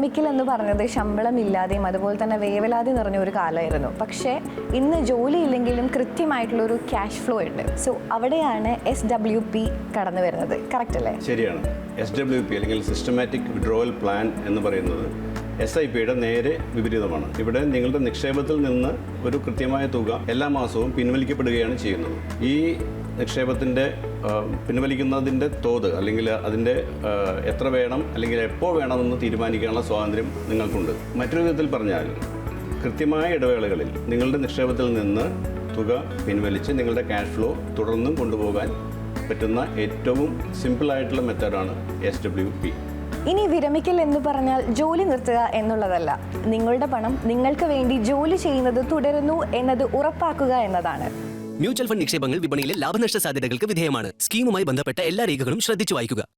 വിരമിക്കൽ എന്ന് പറഞ്ഞത് ശമ്പളമില്ലാതെയും അതുപോലെ തന്നെ വേവലാതി നിറഞ്ഞ ഒരു കാലമായിരുന്നു. പക്ഷേ ഇന്ന് ജോലിയില്ലെങ്കിലും കൃത്യമായിട്ടുള്ളൊരു ക്യാഷ് ഫ്ലോ ഉണ്ട്. സോ അവിടെയാണ് SWP കടന്നു വരുന്നത്. കറക്റ്റ് അല്ലേ? ശരിയാണ്. SWP അല്ലെങ്കിൽ സിസ്റ്റമാറ്റിക് വിഡ്രോവൽ പ്ലാൻ എന്ന് പറയുന്നത് SIPയുടെ നേരെ വിപരീതമാണ്. ഇവിടെ നിങ്ങളുടെ നിക്ഷേപത്തിൽ നിന്ന് ഒരു കൃത്യമായ തുക എല്ലാ മാസവും പിൻവലിക്കപ്പെടുകയാണ് ചെയ്യുന്നത്. ഈ നിക്ഷേപത്തിൻ്റെ പിൻവലിക്കുന്നതിൻ്റെ തോത് അല്ലെങ്കിൽ അതിൻ്റെ എത്ര വേണം അല്ലെങ്കിൽ എപ്പോൾ വേണമെന്ന് തീരുമാനിക്കാനുള്ള സ്വാതന്ത്ര്യം നിങ്ങൾക്കുണ്ട്. മറ്റൊരു വിധത്തിൽ പറഞ്ഞാൽ കൃത്യമായ ഇടവേളകളിൽ നിങ്ങളുടെ നിക്ഷേപത്തിൽ നിന്ന് തുക പിൻവലിച്ച് നിങ്ങളുടെ ക്യാഷ് ഫ്ലോ തുടർന്നും കൊണ്ടുപോകാൻ പറ്റുന്ന ഏറ്റവും സിമ്പിളായിട്ടുള്ള മെത്തേഡാണ് SWP. ഇനി വിരമിക്കൽ എന്ന് പറഞ്ഞാൽ ജോലി നിർത്തുക എന്നുള്ളതല്ല. നിങ്ങളുടെ പണം നിങ്ങൾക്ക് വേണ്ടി ജോലി ചെയ്യുന്നത് തുടരുന്നു എന്നത് ഉറപ്പാക്കുക എന്നതാണ്. മ്യൂച്വൽ ഫണ്ട് നിക്ഷേപങ്ങൾ വിപണിയിലെ ലാഭനഷ്ട സാധ്യതകൾക്ക് വിധേയമാണ്. സ്കീമുമായി ബന്ധപ്പെട്ട എല്ലാ രേഖകളും ശ്രദ്ധിച്ചു വായിക്കുക.